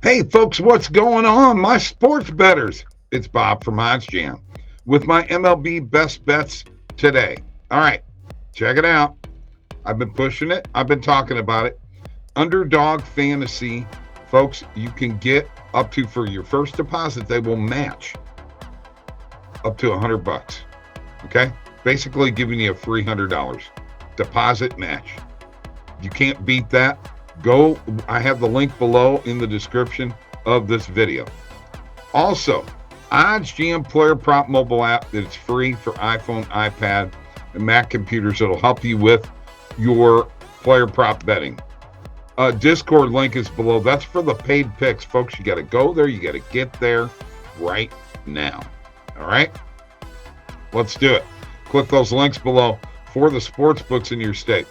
Hey, folks, what's going on? My sports betters. It's Bob from OddsJam with my MLB best bets today. All right, check it out. I've been pushing it, I've been talking about it. Underdog fantasy, folks, you can get up to, for your first deposit, they will match up to $100. Okay? Basically giving you a free $100 deposit match. You can't beat that. Go, I have the link below in the description of this video. Also, OddsJam Player Prop mobile app that is free for iPhone, iPad, and Mac computers. It'll help you with your player prop betting. Discord link is below. That's for the paid picks, folks. You got to go there. You got to get there right now. All right? Let's do it. Click those links below for the sports books in your state.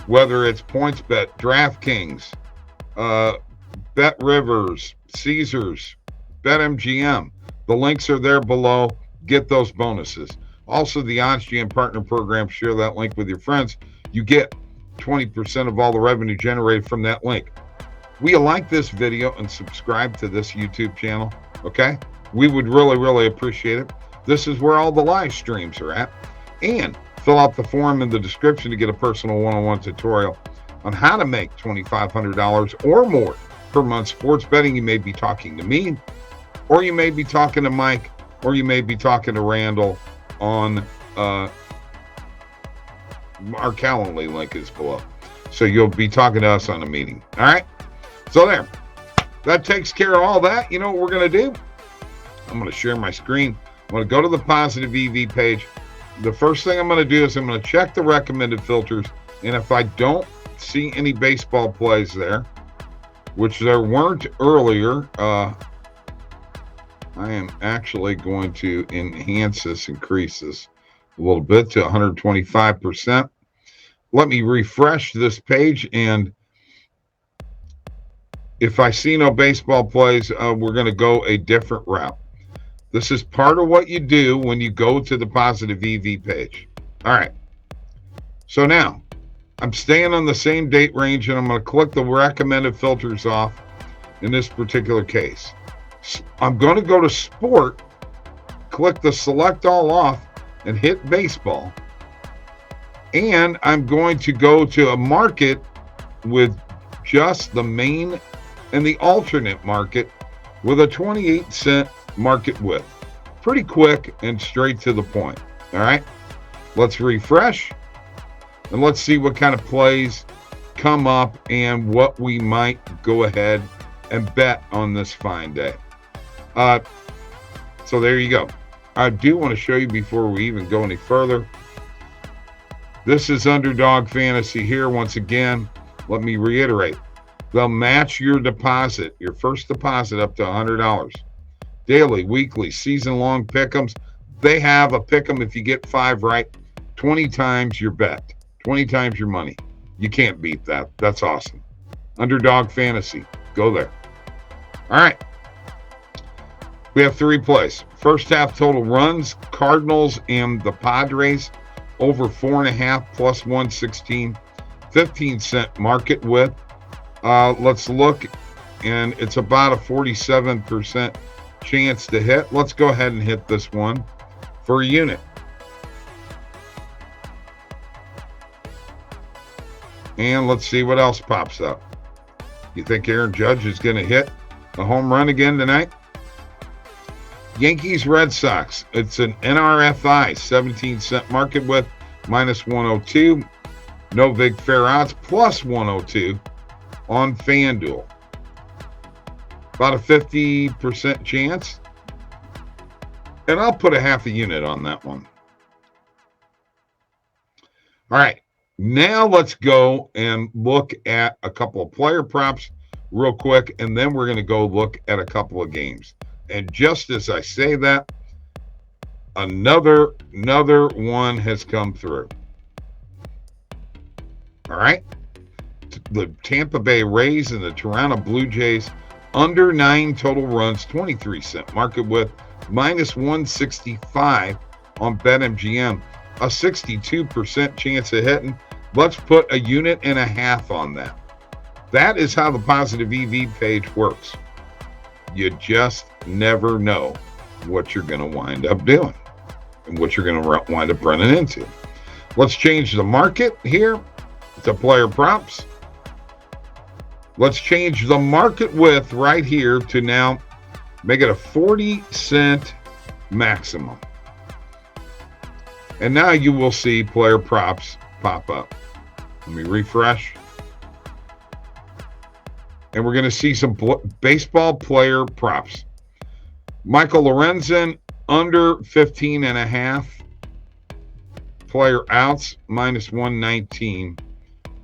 Whether it's PointsBet, DraftKings, Bet Rivers, Caesars, BetMGM. The links are there below. Get those bonuses. Also, the OddsJam Partner Program. Share that link with your friends. You get 20% of all the revenue generated from that link. Will you like this video and subscribe to this YouTube channel? Okay? We would really, really appreciate it. This is where all the live streams are at. And fill out the form in the description to get a personal one-on-one tutorial on how to make $2,500 or more per month sports betting. You may be talking to me, or you may be talking to Mike, or you may be talking to Randall on our Calendly link is below. So you'll be talking to us on a meeting. All right? So there. That takes care of all that. You know what we're going to do? I'm going to share my screen. I'm going to go to the Positive EV page. The first thing I'm going to do is I'm going to check the recommended filters, and if I don't see any baseball plays there, which there weren't earlier, I am actually going to enhance this, increase this a little bit to 125%. Let me refresh this page, and if I see no baseball plays, we're going to go a different route. This is part of what you do when you go to the Positive EV page. All right. So now, I'm staying on the same date range, and I'm going to click the recommended filters off in this particular case. I'm going to go to Sport, click the Select All off, and hit Baseball. And I'm going to go to a market with just the main and the alternate market with a 28-cent market width. Pretty quick and straight to the point. All right, let's refresh and let's see what kind of plays come up and what we might go ahead and bet on this fine day. So there you go. I do want to show you before we even go any further. This is Underdog Fantasy here. Once again, let me reiterate. They'll match your deposit, your first deposit, up to $100. Daily, weekly, season-long pick'ems. They have a pick'em if you get 5 right, 20 times your bet, 20 times your money. You can't beat that. That's awesome. Underdog Fantasy. Go there. All right. We have 3 plays. First half total runs, Cardinals and the Padres, over 4.5 plus 116, 15-cent market width. Let's look, and it's about a 47% chance to hit. Let's go ahead and hit this one for a unit. And let's see what else pops up. You think Aaron Judge is going to hit a home run again tonight? Yankees Red Sox. It's an NRFI, 17-cent market width, minus 102. No big fair odds, plus 102 on FanDuel. About a 50% chance. And I'll put a half a unit on that one. All right. Now let's go and look at a couple of player props real quick, and then we're going to go look at a couple of games. And just as I say that, another one has come through. All right. The Tampa Bay Rays and the Toronto Blue Jays, under 9 total runs, 23-cent market width, minus 165 on BetMGM. A 62% chance of hitting. Let's put a unit and a half on that. That is how the Positive EV page works. You just never know what you're going to wind up doing and what you're going to wind up running into. Let's change the market here to player props. Let's change the market width right here to now make it a 40-cent maximum. And now you will see player props pop up. Let me refresh. And we're going to see some baseball player props. Michael Lorenzen under 15.5. Player outs minus 119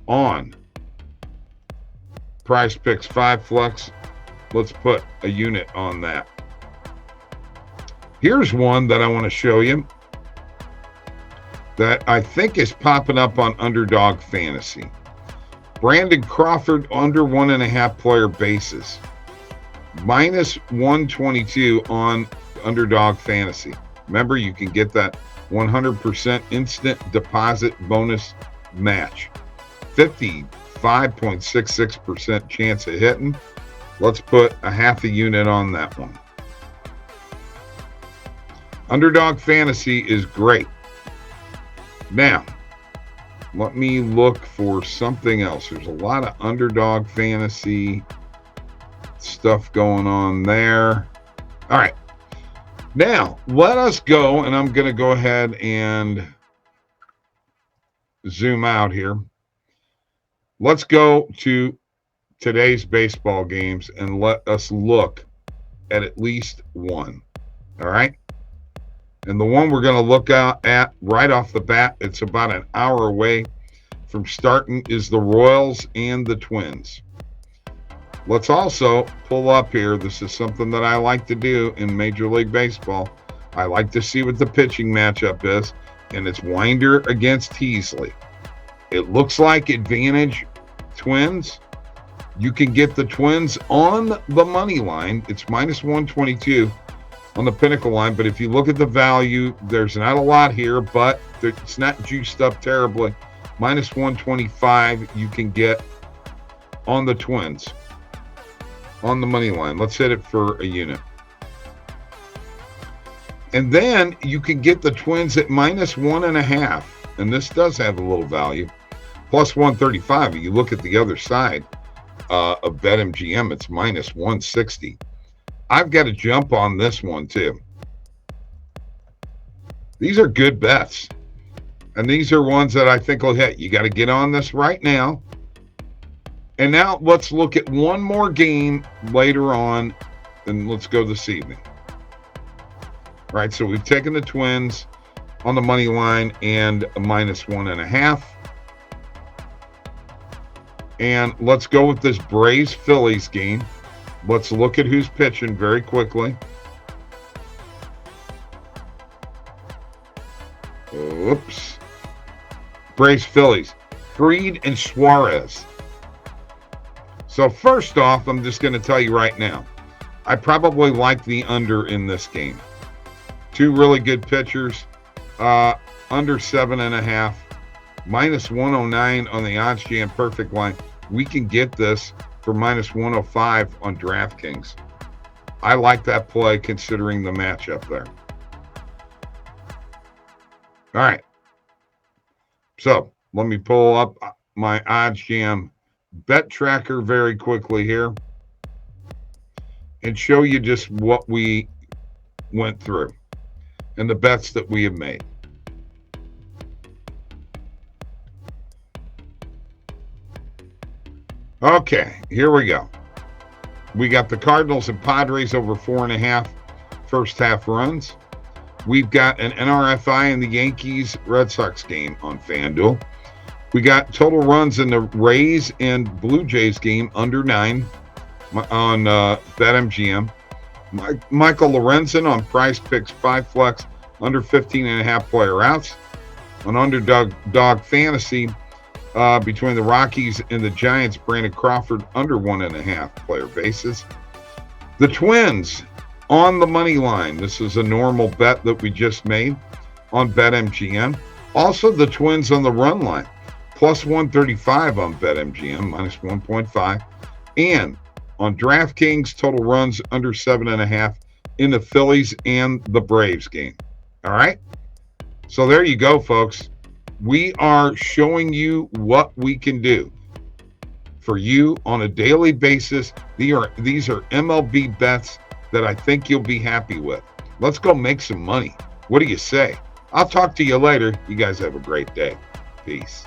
on Price Picks 5 Flux. Let's put a unit on that. Here's one that I want to show you that I think is popping up on Underdog Fantasy. Brandon Crawford under 1.5 player bases. Minus 122 on Underdog Fantasy. Remember, you can get that 100% instant deposit bonus match. 55.66% chance of hitting. Let's put a half a unit on that one. Underdog Fantasy is great. Now, let me look for something else. There's a lot of Underdog Fantasy stuff going on there. All right. Now, let us go, and I'm going to go ahead and zoom out here. Let's go to today's baseball games and let us look at least one. All right? And the one we're going to look at right off the bat, it's about an hour away from starting, is the Royals and the Twins. Let's also pull up here. This is something that I like to do in Major League Baseball. I like to see what the pitching matchup is, and it's Winder against Teasley. It looks like advantage Twins. You can get the Twins on the money line. It's minus 122 on the Pinnacle line, but if you look at the value, there's not a lot here, but it's not juiced up terribly. Minus 125 you can get on the Twins on the money line. Let's hit it for a unit. And then you can get the Twins at minus 1.5, and this does have a little value. Plus 135. If you look at the other side of BetMGM, it's minus 160. I've got to jump on this one too. These are good bets. And these are ones that I think will hit. You got to get on this right now. And now let's look at one more game later on, and let's go this evening. All right, so we've taken the Twins on the money line and a minus 1.5. And let's go with this Braves-Phillies game. Let's look at who's pitching very quickly. Oops. Braves-Phillies. Fried and Suarez. So first off, I'm just going to tell you right now, I probably like the under in this game. Two really good pitchers. Under 7.5. Minus 109 on the OddsJam perfect line. We can get this for minus 105 on DraftKings. I like that play considering the matchup there. All right. So let me pull up my OddsJam bet tracker very quickly here and show you just what we went through and the bets that we have made. Okay, here we go. We got the Cardinals and Padres over 4.5 first half runs. We've got an NRFI in the Yankees Red Sox game on FanDuel. We got total runs in the Rays and Blue Jays game under 9 on BetMGM. Michael Lorenzen on Price Picks 5 Flex under 15.5 player outs. On Underdog Fantasy, between the Rockies and the Giants, Brandon Crawford under 1.5 player bases. The Twins on the money line. This is a normal bet that we just made on BetMGM. Also, the Twins on the run line. Plus 135 on BetMGM, minus 1.5. And on DraftKings, total runs under 7.5 in the Phillies and the Braves game. All right? So there you go, folks. We are showing you what we can do for you on a daily basis. These are MLB bets that I think you'll be happy with. Let's go make some money. What do you say? I'll talk to you later. You guys have a great day. Peace.